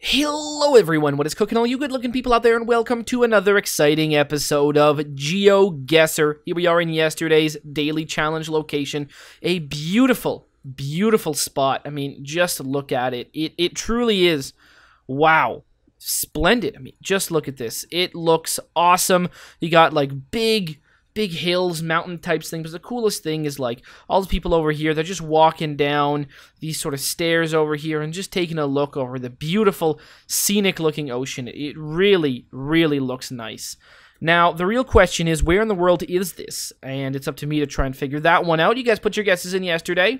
Hello everyone, what is cooking all you good looking people out there, and welcome to another exciting episode of GeoGuessr. Here we are in yesterday's daily challenge location. A beautiful, beautiful spot. I mean, just look at it. It truly is, wow, splendid. I mean, just look at this. It looks awesome. You got like big hills, mountain types things. But the coolest thing is like all the people over here, they're just walking down these sort of stairs over here and just taking a look over the beautiful scenic looking ocean. It really, really looks nice. Now, the real question is, where in the world is this? And it's up to me to try and figure that one out. You guys put your guesses in yesterday.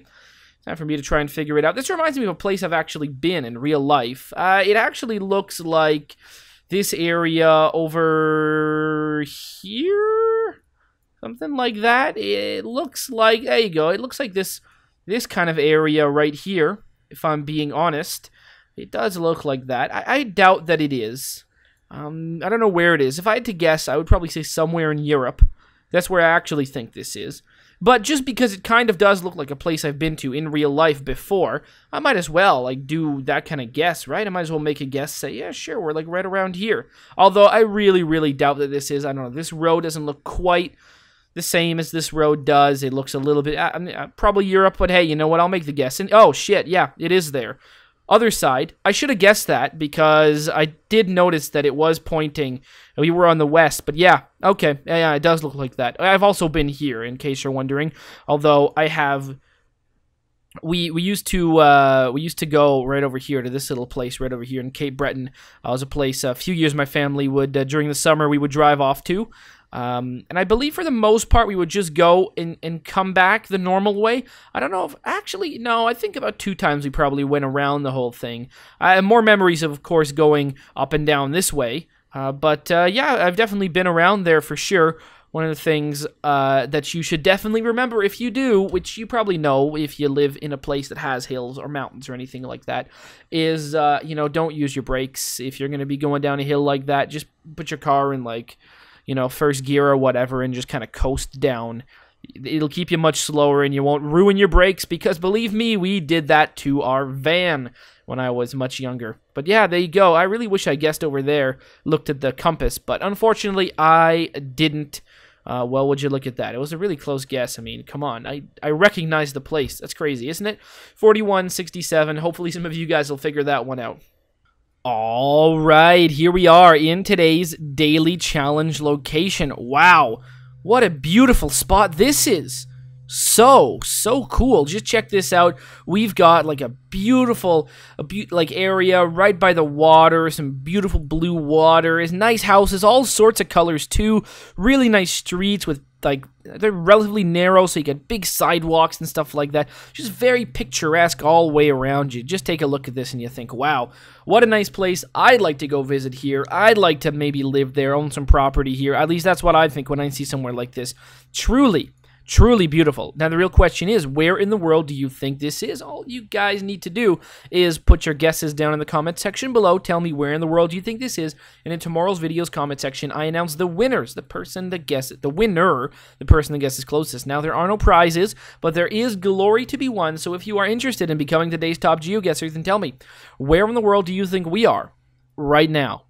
Time for me to try and figure it out. This reminds me of a place I've actually been in real life. It actually looks like this area over here. Something like that. It looks like, there you go, it looks like this kind of area right here, if I'm being honest. It does look like that. I doubt that it is. I don't know where it is. If I had to guess, I would probably say somewhere in Europe. That's where I actually think this is. But just because it kind of does look like a place I've been to in real life before, I might as well, like, do that kind of guess, right? I might as well make a guess, say, yeah, sure, we're, like, right around here. Although, I really, really doubt that this is. I don't know, this road doesn't look quite the same as this road does. It looks a little bit, probably Europe, but hey, you know what, I'll make the guess. And, oh, shit, yeah, it is there. Other side, I should have guessed that because I did notice that it was pointing, we were on the west, but yeah, okay, yeah, it does look like that. I've also been here, in case you're wondering, although I have, we used to go right over here to this little place right over here in Cape Breton. It was a place a few years my family would, during the summer, we would drive off to. And I believe for the most part we would just go and come back the normal way. I don't know if, actually, no, I think about 2 times we probably went around the whole thing. I have more memories of course, going up and down this way. But yeah, I've definitely been around there for sure. One of the things that you should definitely remember if you do, which you probably know if you live in a place that has hills or mountains or anything like that, is, you know, don't use your brakes. If you're going to be going down a hill like that, just put your car in, like, you know, first gear or whatever, and just kind of coast down. It'll keep you much slower, and you won't ruin your brakes, because believe me, we did that to our van when I was much younger. But yeah, there you go. I really wish I guessed over there, looked at the compass, but unfortunately, I didn't. Well, would you look at that? It was a really close guess. I mean, come on. I recognize the place. That's crazy, isn't it? 4167. Hopefully some of you guys will figure that one out. All right, here we are in today's daily challenge location. Wow, what a beautiful spot this is. So cool. Just check this out. We've got like a beautiful like area right by the water, some beautiful blue water, is nice houses, all sorts of colors too. Really nice streets with, like, they're relatively narrow, so you get big sidewalks and stuff like that. Just very picturesque all the way around you. Just take a look at this and you think, wow, what a nice place. I'd like to go visit here. I'd like to maybe live there, own some property here. At least that's what I think when I see somewhere like this. Truly beautiful. Now, the real question is, where in the world do you think this is? All you guys need to do is put your guesses down in the comment section below. Tell me where in the world you think this is. And in tomorrow's video's comment section, I announce the winners, the person that guesses, the person that guesses closest. Now, there are no prizes, but there is glory to be won. So if you are interested in becoming today's top GeoGuessr, then tell me, where in the world do you think we are right now?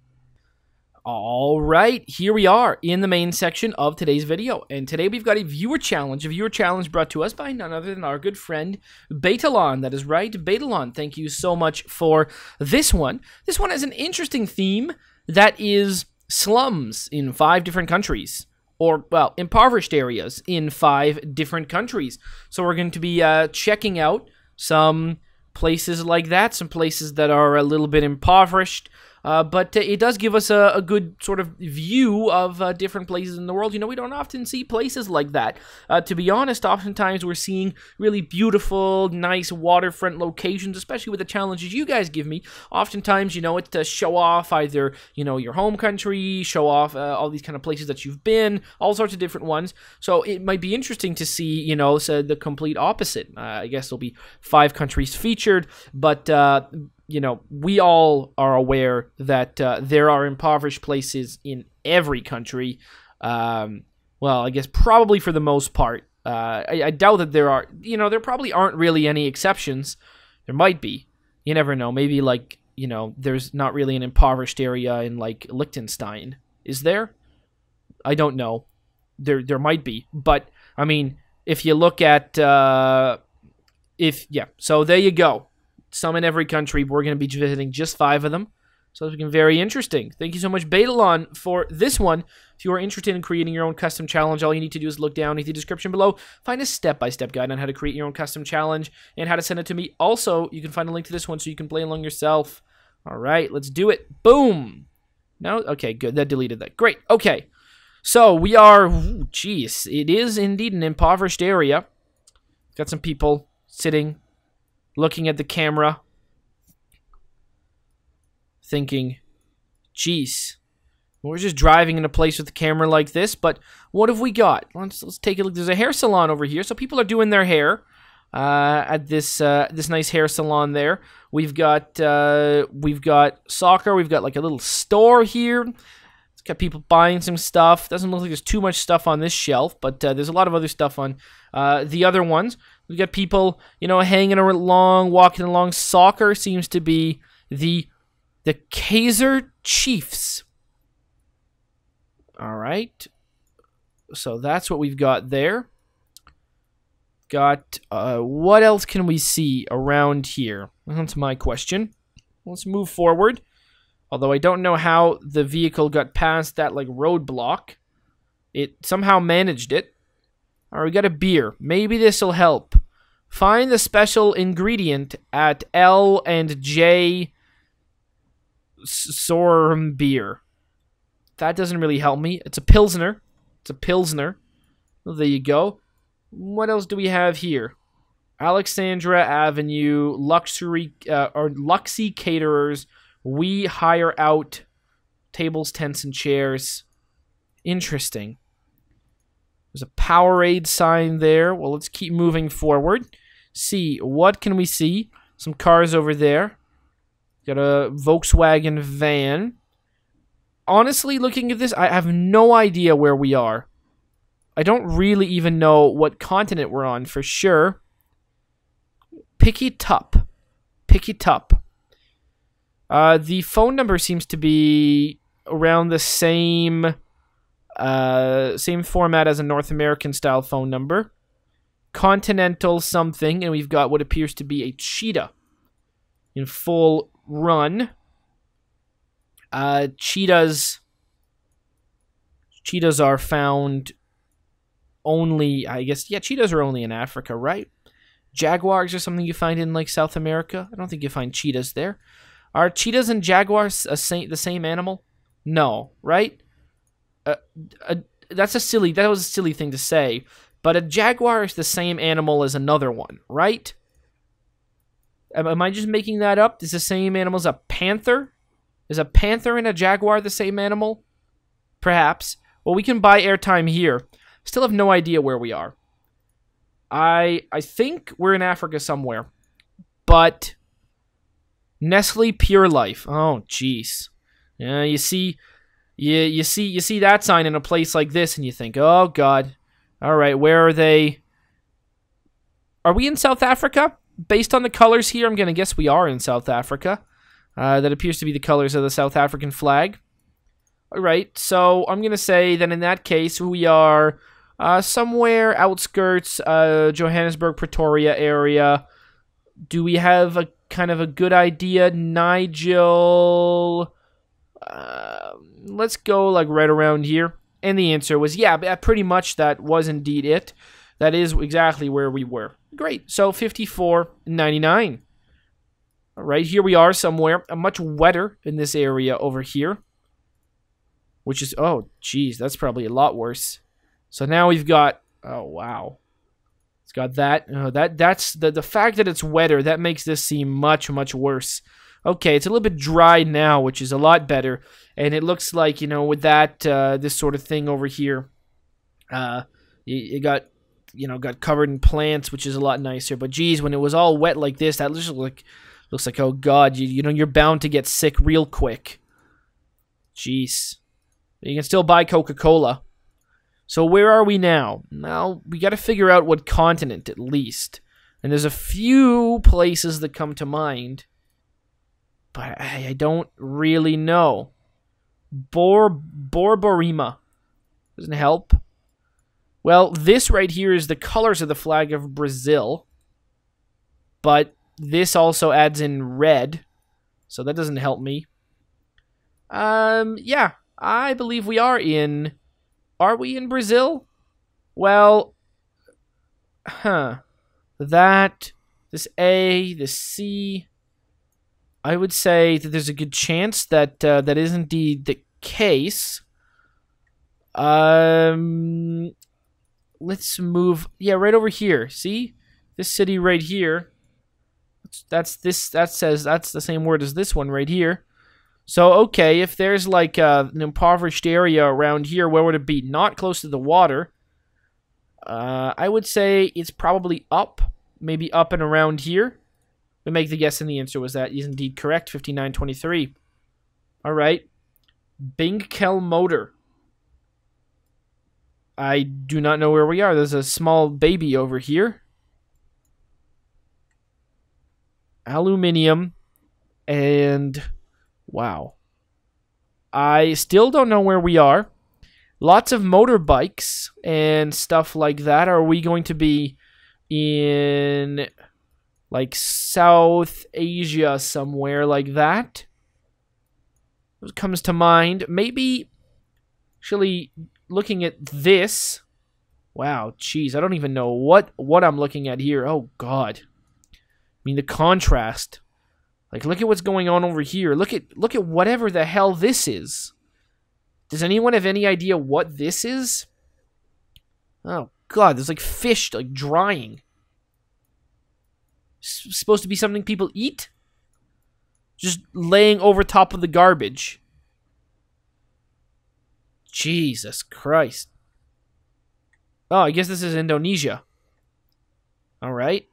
All right, here we are in the main section of today's video, and today we've got a viewer challenge brought to us by none other than our good friend Betalon. That is right, Betalon. Thank you so much for this one. This one has an interesting theme that is slums in 5 different countries, or, well, impoverished areas in 5 different countries. So we're going to be checking out some places like that, some places that are a little bit impoverished. But it does give us a good sort of view of different places in the world. You know, we don't often see places like that. To be honest, oftentimes we're seeing really beautiful, nice waterfront locations, especially with the challenges you guys give me. Oftentimes, you know, it's to show off either, you know, your home country, show off all these kind of places that you've been, all sorts of different ones. So it might be interesting to see, you know, so the complete opposite. I guess there'll be 5 countries featured, but you know, we all are aware that there are impoverished places in every country. Well, I guess probably for the most part. I doubt that there are, you know, there probably aren't really any exceptions. There might be. You never know. Maybe like you know, there's not really an impoverished area in, like, Liechtenstein. Is there? I don't know. There might be. But, I mean, if you look at, so there you go. Some in every country. We're going to be visiting just 5 of them. So it's been very interesting. Thank you so much, Betalon, for this one. If you are interested in creating your own custom challenge, all you need to do is look down in the description below. Find a step-by-step guide on how to create your own custom challenge and how to send it to me. Also, you can find a link to this one so you can play along yourself. All right, let's do it. Boom. No? Okay, good. That deleted that. Great. Okay. So we are, jeez, it is indeed an impoverished area. Got some people sitting, looking at the camera, thinking, geez, we're just driving in a place with a camera like this, but what have we got? Let's take a look. There's a hair salon over here, so people are doing their hair at this this nice hair salon there. We've got soccer. We've got like a little store here. It's got people buying some stuff. Doesn't look like there's too much stuff on this shelf, but there's a lot of other stuff on the other ones. We've got people, you know, hanging along, walking along. Soccer seems to be the Kaiser Chiefs. All right. So that's what we've got there. Got, what else can we see around here? That's my question. Let's move forward. Although I don't know how the vehicle got past that, like, roadblock. It somehow managed it. All right, we got a beer. Maybe this will help. Find the special ingredient at L&J Sorm beer. That doesn't really help me. It's a Pilsner. It's a Pilsner. Well, there you go. What else do we have here? Alexandra Avenue, Luxury, or Luxy Caterers. We hire out tables, tents, and chairs. Interesting. There's a Powerade sign there. Well, let's keep moving forward. See, what can we see? Some cars over there. Got a Volkswagen van. Honestly, looking at this, I have no idea where we are. I don't really even know what continent we're on for sure. Pick it up. Pick it up. The phone number seems to be around the same format as a North American style phone number. Continental something, and we've got what appears to be a cheetah in full run. Cheetahs are found only, I guess, yeah, cheetahs are only in Africa, right? Jaguars are something you find in, like, South America. I don't think you find cheetahs there. Are cheetahs and jaguars the same animal? No, right? That was a silly thing to say, but a jaguar is the same animal as another one, right? Am I just making that up? Is the same animal as a panther? Is a panther and a jaguar the same animal? Perhaps. Well, we can buy airtime here. Still have no idea where we are. I think we're in Africa somewhere. But Nestle Pure Life. Oh, jeez. Yeah, you see that sign in a place like this and you think, "Oh god. All right, where are they?" Are we in South Africa? Based on the colors here, I'm going to guess we are in South Africa. That appears to be the colors of the South African flag. All right, so I'm going to say that in that case, we are somewhere outskirts, Johannesburg, Pretoria area. Do we have a kind of a good idea, Nigel? Let's go like right around here. And the answer was, yeah, pretty much that was indeed it. That is exactly where we were. Great, so 54.99. All right, here we are somewhere. Much wetter in this area over here. Which is, oh, geez, that's probably a lot worse. So now we've got, oh, wow. It's got that. That's the fact that it's wetter, that makes this seem much, much worse. Okay, it's a little bit dry now, which is a lot better. And it looks like, you know, with that, this sort of thing over here, it got, you know, got covered in plants, which is a lot nicer. But geez, when it was all wet like this, that looks like, oh god, you know, you're bound to get sick real quick. Jeez. You can still buy Coca-Cola. So where are we now? Now, we got to figure out what continent at least. And there's a few places that come to mind. but I don't really know. Borborema. Doesn't help. Well, this right here is the colors of the flag of Brazil. But this also adds in red. So that doesn't help me. Yeah. I believe we are in... Are we in Brazil? Well... That... This A, this C... I would say that there's a good chance that that is indeed the case. Let's move... Yeah, right over here. See? This city right here. That's the same word as this one right here. So, okay, if there's like an impoverished area around here, where would it be? Not close to the water. I would say it's probably up. Maybe up and around here. We make the guess, and the answer was that is indeed correct. 5923. All right. Bingkel Motor. I do not know where we are. There's a small baby over here. Aluminium. And wow. I still don't know where we are. Lots of motorbikes and stuff like that. Are we going to be in like South Asia somewhere like that? What comes to mind? Maybe actually looking at this. Wow, jeez, I don't even know what I'm looking at here. Oh god. I mean the contrast. Like look at what's going on over here. Look at whatever the hell this is. Does anyone have any idea what this is? Oh god, there's like fish like drying. Supposed to be something people eat? Just laying over top of the garbage. Jesus Christ. Oh, I guess this is Indonesia. Alright.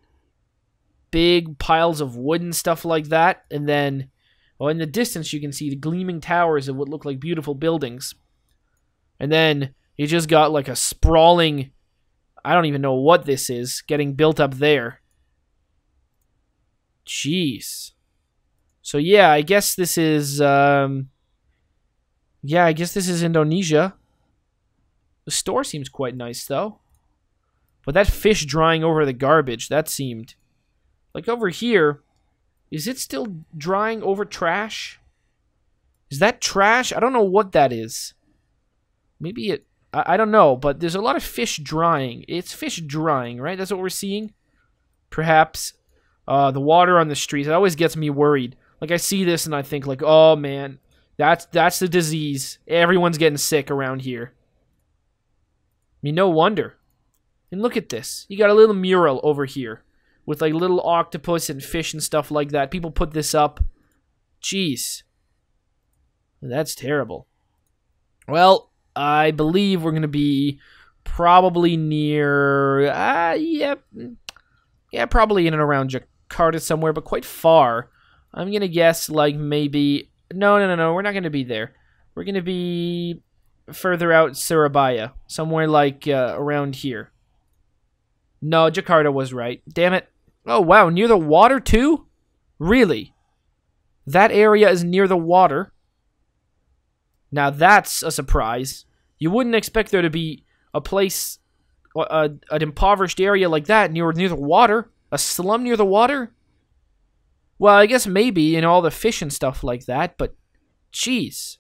Big piles of wood and stuff like that. And then, well, in the distance you can see the gleaming towers of what look like beautiful buildings. And then you just got like a sprawling, I don't even know what this is, getting built up there. Jeez. So yeah, I guess this is, yeah, I guess this is Indonesia. The store seems quite nice, though. But that fish drying over the garbage, that seemed... Like, over here, is it still drying over trash? Is that trash? I don't know what that is. Maybe it... I don't know, but there's a lot of fish drying. It's fish drying, right? That's what we're seeing? Perhaps. The water on the streets, it always gets me worried. Like, I see this and I think, like, oh, man, that's the disease. Everyone's getting sick around here. I mean, no wonder. And look at this. You got a little mural over here with, like, little octopus and fish and stuff like that. People put this up. Jeez. That's terrible. Well, I believe we're going to be probably near... yeah, probably in and around Jakarta somewhere, but quite far. I'm going to guess, like, maybe... No, we're not going to be there. We're going to be further out Surabaya. Somewhere, like, around here. No, Jakarta was right. Damn it. Oh, wow, near the water, too? Really? That area is near the water? Now, that's a surprise. You wouldn't expect there to be a place... an impoverished area like that near the water? A slum near the water? Well, I guess maybe in all the fish and stuff like that, but jeez.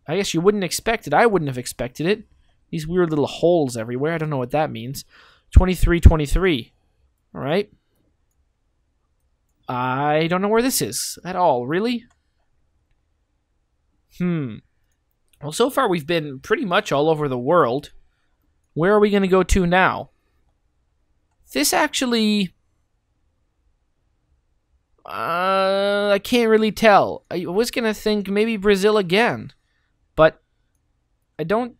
I guess you wouldn't expect it. I wouldn't have expected it. These weird little holes everywhere. I don't know what that means. 2323. All right. I don't know where this is at all, really. Well, so far we've been pretty much all over the world. Where are we going to go to now? This actually... I can't really tell. I was going to think maybe Brazil again. But I don't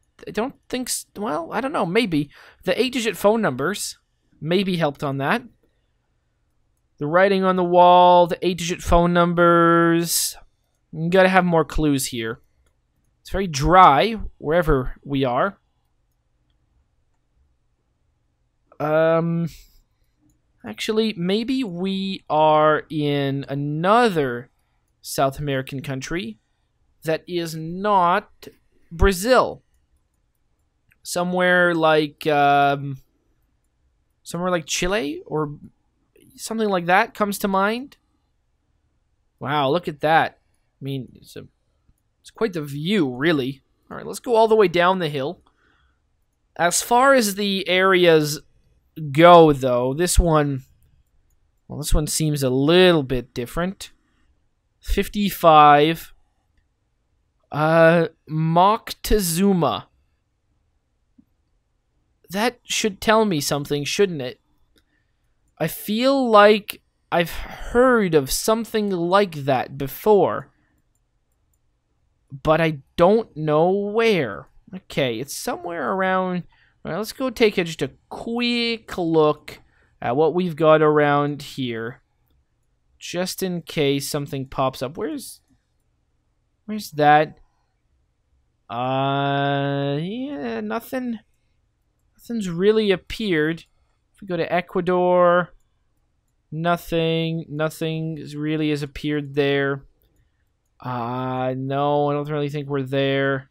think... Well, I don't know. Maybe. The 8-digit phone numbers maybe helped on that. The writing on the wall, the 8-digit phone numbers. You got to have more clues here. It's very dry wherever we are. Actually, maybe we are in another South American country that is not Brazil. Somewhere like Chile or something like that comes to mind. Wow, look at that. I mean, it's quite the view, really. All right, let's go all the way down the hill. As far as the areas go, though, this one seems a little bit different. 55. Moctezuma. That should tell me something, shouldn't it? I feel like I've heard of something like that before, but I don't know where. Okay, it's somewhere around... All right, let's go take just a quick look at what we've got around here, just in case something pops up. Where's that? Yeah, nothing's really appeared. If we go to Ecuador, nothing really has appeared there. No, I don't really think we're there.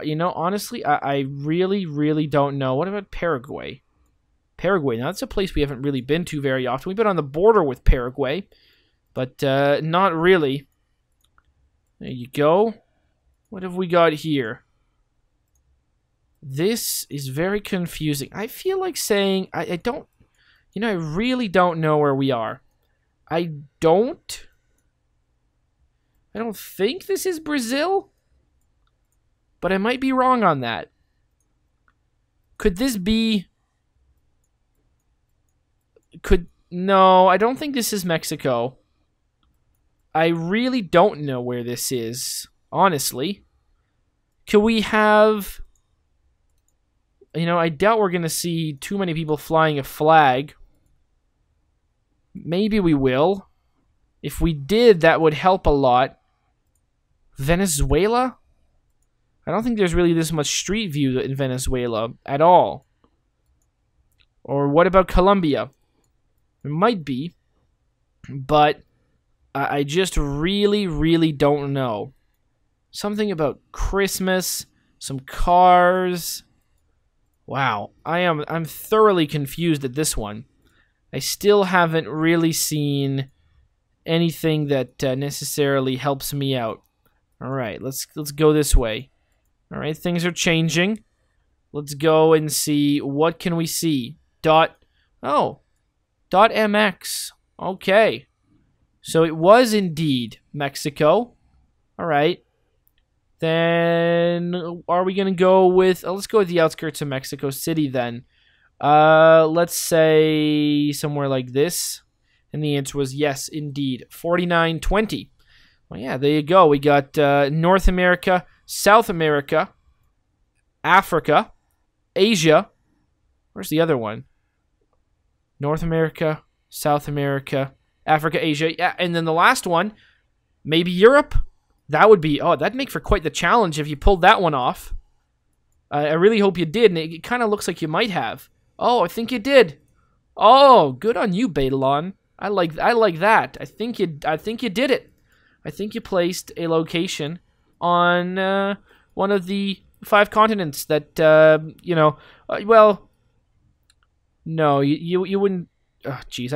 You know, honestly, I really don't know. What about Paraguay? Paraguay, now that's a place we haven't really been to very often. We've been on the border with Paraguay, but not really. There you go. What have we got here? This is very confusing. I feel like saying I don't... You know, I really don't know where we are. I don't think this is Brazil, but I might be wrong on that. Could this be... No, I don't think this is Mexico. I really don't know where this is, honestly. Could we have... You know, I doubt we're going to see too many people flying a flag. Maybe we will. If we did, that would help a lot. Venezuela? I don't think there's really this much street view in Venezuela at all. Or what about Colombia? It might be. But I just really don't know. Something about Christmas, some cars... Wow, I'm thoroughly confused at this one. I still haven't really seen anything that necessarily helps me out. All right, let's go this way. All right, things are changing. Let's go and see, what can we see? .mx. Okay. So it was indeed Mexico. All right. Then are we going to go with... let's go with the outskirts of Mexico City then. Let's say somewhere like this. And the answer was yes, indeed. 4920. Well, yeah, there you go. We got North America, South America, Africa, Asia. Where's the other one? North America, South America, Africa, Asia. Yeah, and then the last one, maybe Europe. That would be, that'd make for quite the challenge if you pulled that one off. I really hope you did, and it kind of looks like you might have. Oh, I think you did. Oh, good on you, Betalon. I like that. I think you did it. I think you placed a location on one of the 5 continents that well, no, you wouldn't. Oh, jeez,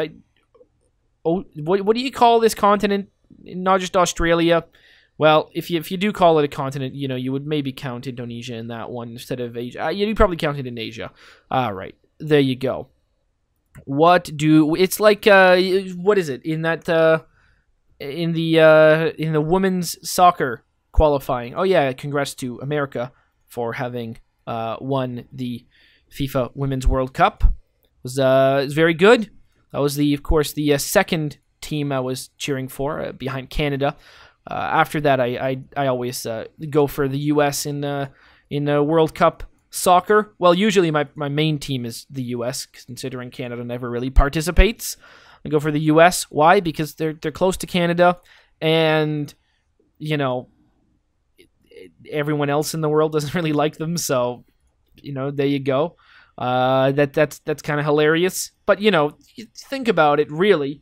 what do you call this continent? Not just Australia. Well, if you do call it a continent, you know, you would maybe count Indonesia in that one instead of Asia. You probably count it in Asia. All right, there you go. It's like what is it in that in the women's soccer qualifying? Oh yeah, congrats to America for having won the FIFA Women's World Cup. It was very good. That was of course the second team I was cheering for behind Canada. After that, I always go for the U.S. in World Cup soccer. Well, usually my main team is the U.S., considering Canada never really participates. I go for the U.S. Why? Because they're close to Canada, and you know everyone else in the world doesn't really like them. So you know, there you go. That's kind of hilarious. But you know, think about it. Really,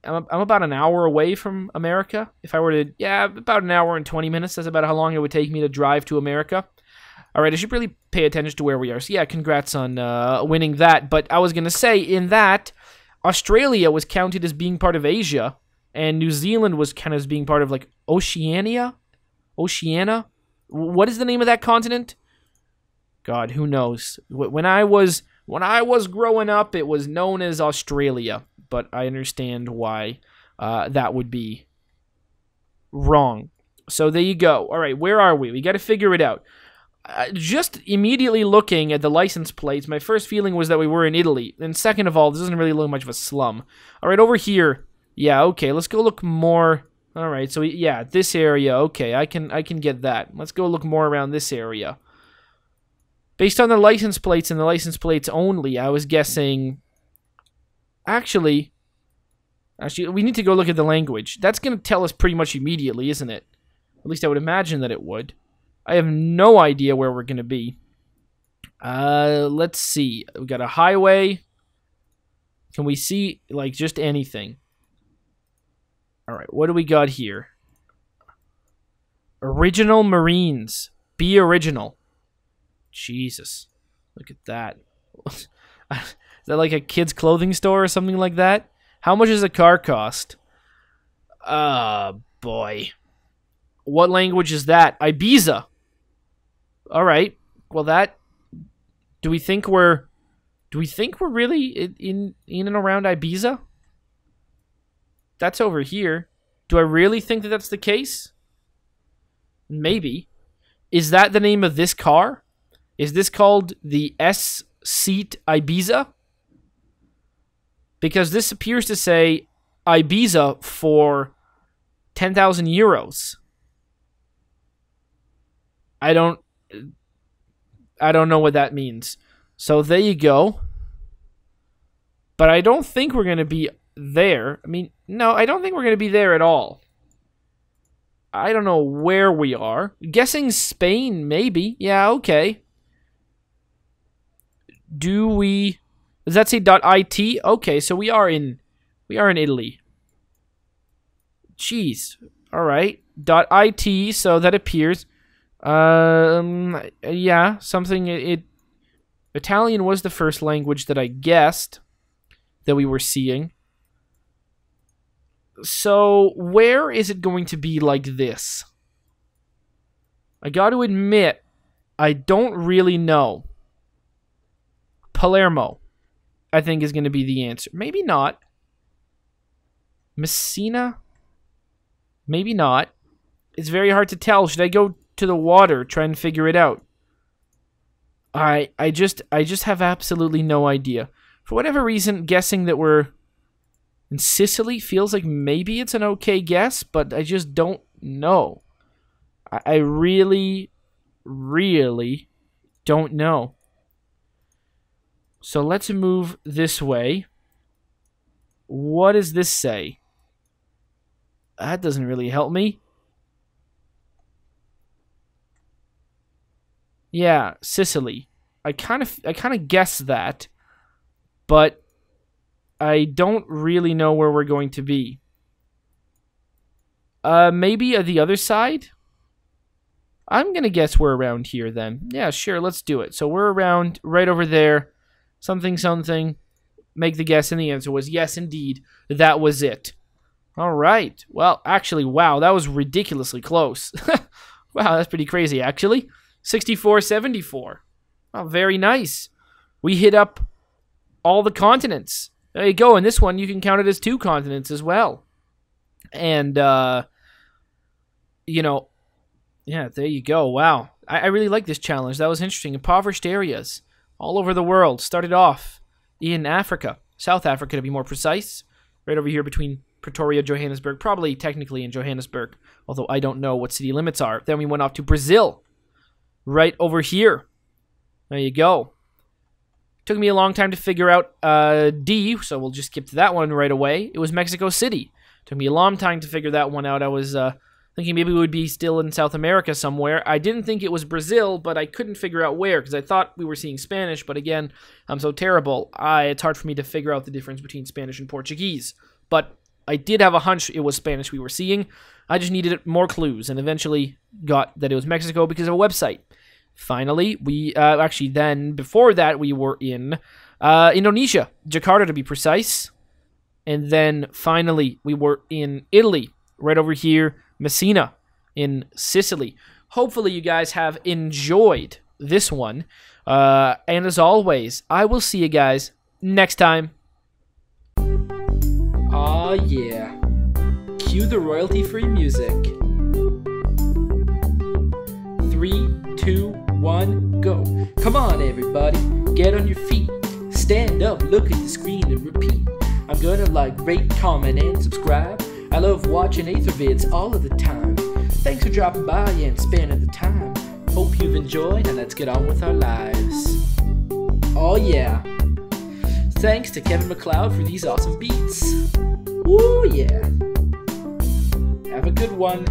I'm about an hour away from America. If I were to, yeah, about an hour and 20 minutes. That's about how long it would take me to drive to America. All right, I should really pay attention to where we are. So yeah, congrats on winning that. But I was going to say, in that, Australia was counted as being part of Asia, and New Zealand was kind of as being part of, like, Oceania? What is the name of that continent? God, who knows? When I was growing up, it was known as Australia, but I understand why that would be wrong. So there you go. All right, where are we? We got to figure it out. Just immediately looking at the license plates, my first feeling was that we were in Italy. And second of all, this doesn't really look much of a slum. All right, over here. Yeah, okay, let's go look more. All right, so yeah, this area. Okay, I can get that. Let's go look more around this area. Based on the license plates and the license plates only, I was guessing... Actually, we need to go look at the language. That's going to tell us pretty much immediately, isn't it? At least I would imagine that it would. I have no idea where we're going to be. Let's see. We got a highway. Can we see, like, just anything? All right, what do we got here? Original Marines. Be original. Jesus. Look at that. Is that like a kid's clothing store or something like that? How much does a car cost? Boy. What language is that? Ibiza. All right. Well, that... Do we think we're really in and around Ibiza? That's over here. Do I really think that that's the case? Maybe. Is that the name of this car? Is this called the S-Seat Ibiza? Because this appears to say Ibiza for 10,000 euros. I don't know what that means. So there you go. But I don't think we're going to be there. I mean, no, I don't think we're going to be there at all. I don't know where we are. Guessing Spain, maybe. Yeah, okay. Does that say .it? Okay, so we are in Italy. Jeez. All right. .it, so that appears. Yeah, something. Italian was the first language that I guessed that we were seeing. So where is it going to be like this? I got to admit, I don't really know. Palermo, I think, is going to be the answer. Maybe not. Messina? Maybe not. It's very hard to tell. Should I go to the water, try and figure it out? I just have absolutely no idea. For whatever reason, guessing that we're in Sicily feels like maybe it's an okay guess, but I just don't know. I really, really don't know. So let's move this way. What does this say? That doesn't really help me. Yeah, Sicily. I kind of guessed that, but I don't really know where we're going to be. Maybe the other side? I'm going to guess we're around here then. Yeah, sure, let's do it. So we're around right over there. Something, something. Make the guess, and the answer was yes, indeed. That was it. All right. Well, actually, wow, that was ridiculously close. Wow, that's pretty crazy, actually. 64-74. Oh, very nice. We hit up all the continents. There you go. And this one, you can count it as 2 continents as well. And, you know, yeah, there you go. Wow. I really like this challenge. That was interesting. Impoverished areas all over the world. Started off in Africa. South Africa, to be more precise. Right over here between Pretoria, Johannesburg. Probably technically in Johannesburg, although I don't know what city limits are. Then we went off to Brazil. Right over here. There you go. Took me a long time to figure out D, so we'll just skip to that one right away. It was Mexico City. Took me a long time to figure that one out. I was thinking maybe we would be still in South America somewhere. I didn't think it was Brazil, but I couldn't figure out where, because I thought we were seeing Spanish, but again, I'm so terrible. It's hard for me to figure out the difference between Spanish and Portuguese. But I did have a hunch it was Spanish we were seeing. I just needed more clues and eventually got that it was Mexico because of a website. Finally, we actually then, before that, we were in Indonesia, Jakarta to be precise. And then finally, we were in Italy, right over here, Messina in Sicily. Hopefully, you guys have enjoyed this one. And as always, I will see you guys next time. Aw, yeah. Cue the royalty-free music. 3, 2, 1, go. Come on, everybody. Get on your feet. Stand up, look at the screen, and repeat. I'm gonna like, rate, comment, and subscribe. I love watching Ather vids all of the time. Thanks for dropping by and spending the time. Hope you've enjoyed, and let's get on with our lives. Oh yeah. Thanks to Kevin MacLeod for these awesome beats. Woo yeah. Have a good one.